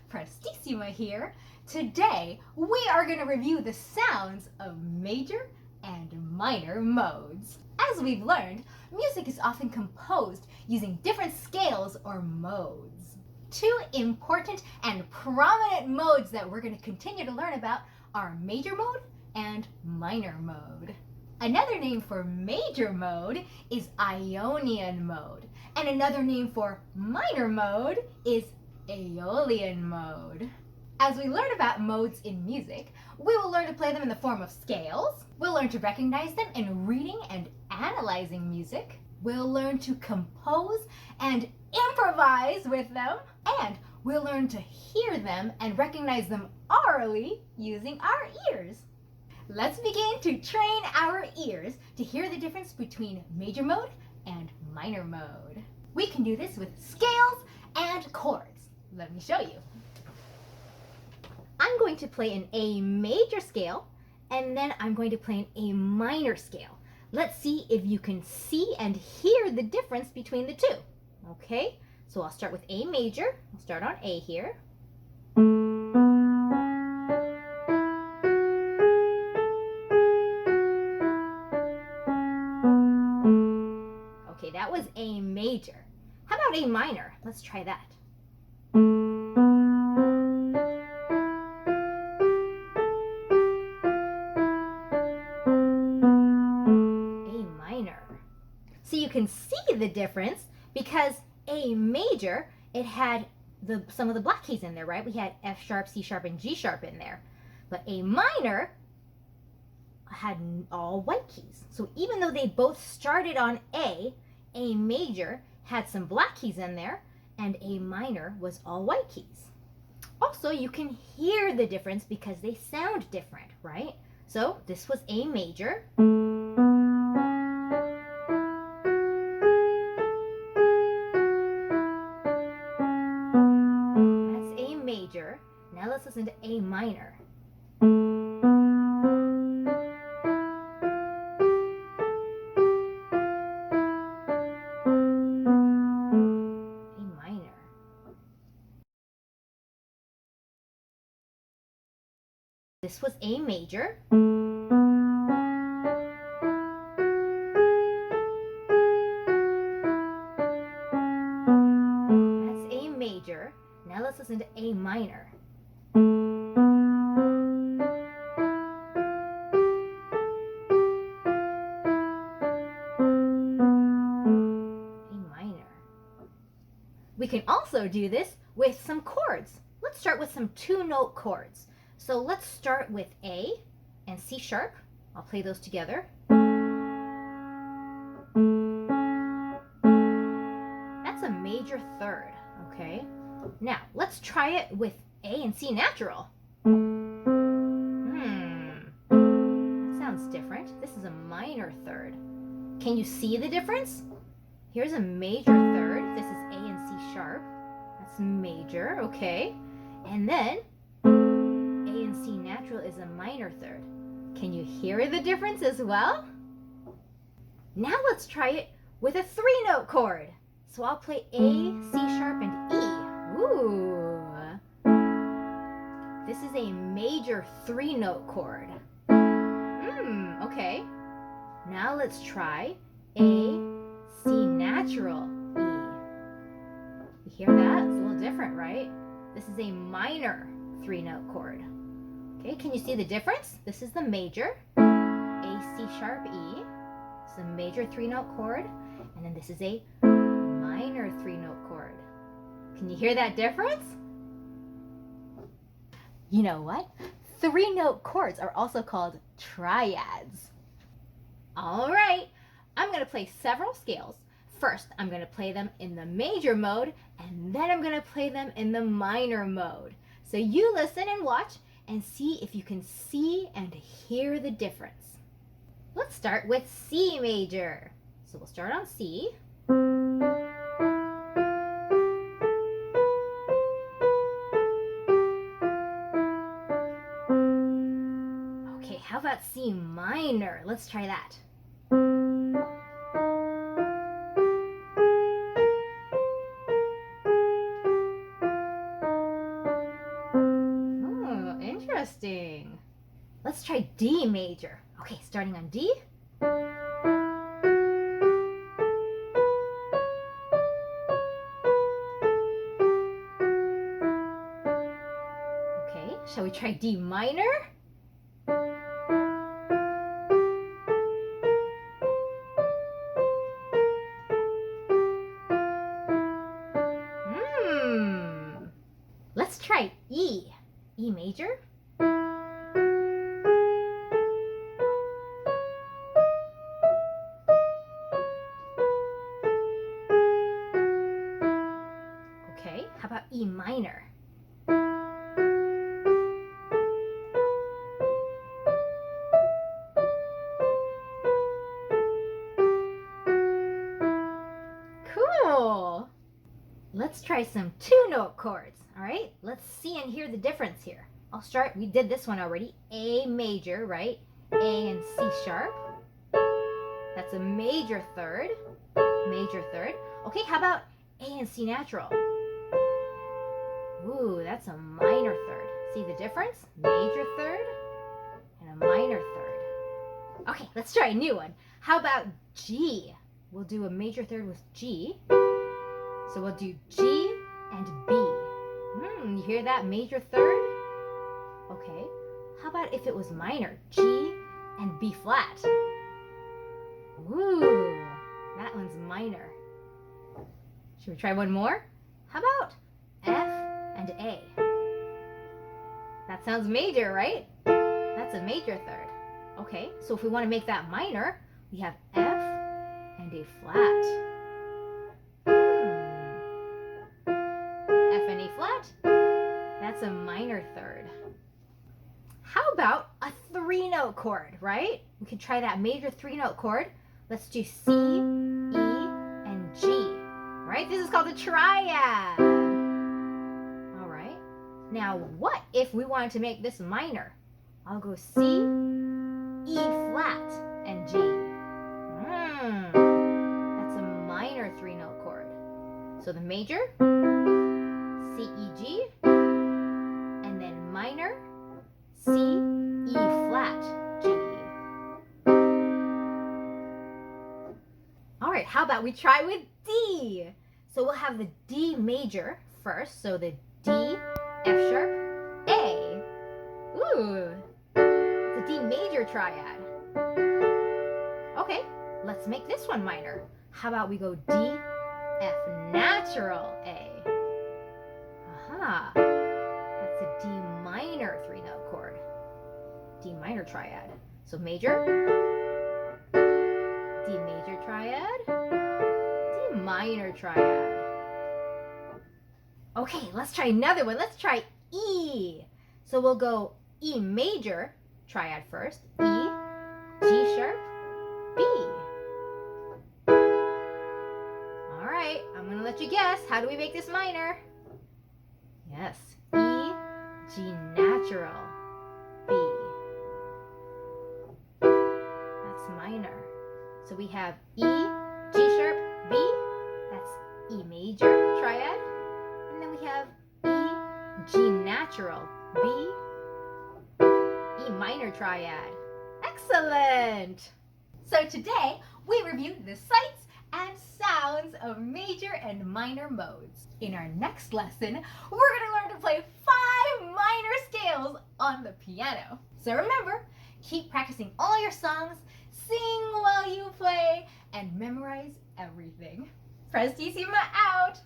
Prestissima here. Today we are going to review the sounds of major and minor modes. As we've learned, music is often composed using different scales or modes. Two important and prominent modes that we're going to continue to learn about are major mode and minor mode. Another name for major mode is Ionian mode, and another name for minor mode is Aeolian mode. As we learn about modes in music, we will learn to play them in the form of scales. We'll learn to recognize them in reading and analyzing music. We'll learn to compose and improvise with them. And we'll learn to hear them and recognize them aurally using our ears. Let's begin to train our ears to hear the difference between major mode and minor mode. We can do this with scales and chords. Let me show you. I'm going to play an A major scale, and then I'm going to play an A minor scale. Let's see if you can see and hear the difference between the two. Okay, so I'll start with A major. I'll start on A here. Okay, that was A major. How about A minor? Let's try that. So you can see the difference because A major, it had some of the black keys in there, right? We had F sharp, C sharp, and G sharp in there. But A minor had all white keys. So even though they both started on A major had some black keys in there, and A minor was all white keys. Also, you can hear the difference because they sound different, right? So this was A major. Major. Now let's listen to A minor. A minor. This was A major. That's A major. Now let's listen to A minor. A minor. We can also do this with some chords. Let's start with some two-note chords. So let's start with A and C sharp. I'll play those together. That's a major third, okay? Now, let's try it with A and C natural. That sounds different. This is a minor third. Can you see the difference? Here's a major third. This is A and C sharp. That's major, okay. And then A and C natural is a minor third. Can you hear the difference as well? Now let's try it with a three-note chord. So I'll play A, C sharp, and E. Ooh. This is a major three-note chord. Okay. Now let's try A, C natural, E. You hear that? It's a little different, right? This is a minor three-note chord. Okay, can you see the difference? This is the major, A, C sharp, E. It's a major three-note chord. And then this is a minor three-note chord. Can you hear that difference? You know what? Three-note chords are also called triads. All right, I'm going to play several scales. First, I'm going to play them in the major mode, and then I'm going to play them in the minor mode. So you listen and watch and see if you can see and hear the difference. Let's start with C major. So we'll start on C. Okay, how about C minor? Let's try that. interesting. Let's try D major. Okay, starting on D. Okay, shall we try D minor? Let's try E. E major. Okay, how about E minor? Cool! Let's try some two-note chords, all right? Let's see and hear the difference here. I'll start, we did this one already, A major, right? A and C sharp. That's a major third, major third. Okay, how about A and C natural? Ooh, that's a minor third. See the difference? Major third and a minor third. Okay, let's try a new one. How about G? We'll do a major third with G. So we'll do G and B. You hear that? Major third? Okay. How about if it was minor? G and B flat. Ooh, that one's minor. Should we try one more? How about F and A? That sounds major, right? That's a major third. Okay, so if we want to make that minor, we have F and A flat. F and A flat, that's a minor third. How about a three-note chord, right? We could try that major three-note chord. Let's do C, E, and G, right? This is called a triad. All right. Now, what if we wanted to make this minor? I'll go C, E flat, and G. That's a minor three-note chord. So the major, C, E, G, and then minor, C, E flat, G. All right, how about we try with D? So we'll have the D major first, so the D, F sharp, A. Ooh, it's a D major triad. Okay, let's make this one minor. How about we go D, F natural, A. Aha, that's a D minor three-note chord. D minor triad. So major, D major triad, D minor triad. Okay, let's try another one. Let's try E. So we'll go E major triad first. E, G sharp, B. All right, I'm gonna let you guess. How do we make this minor? Yes, E, G natural, B. That's minor. So we have E, G sharp, B. That's E major triad. And then we have E, G natural, B, E minor triad. Excellent! So today we reviewed the sights and sounds of major and minor modes. In our next lesson, we're going to learn to play 5 minor scales on the piano. So remember, keep practicing all your songs, sing while you play, and memorize everything. Prestissima out!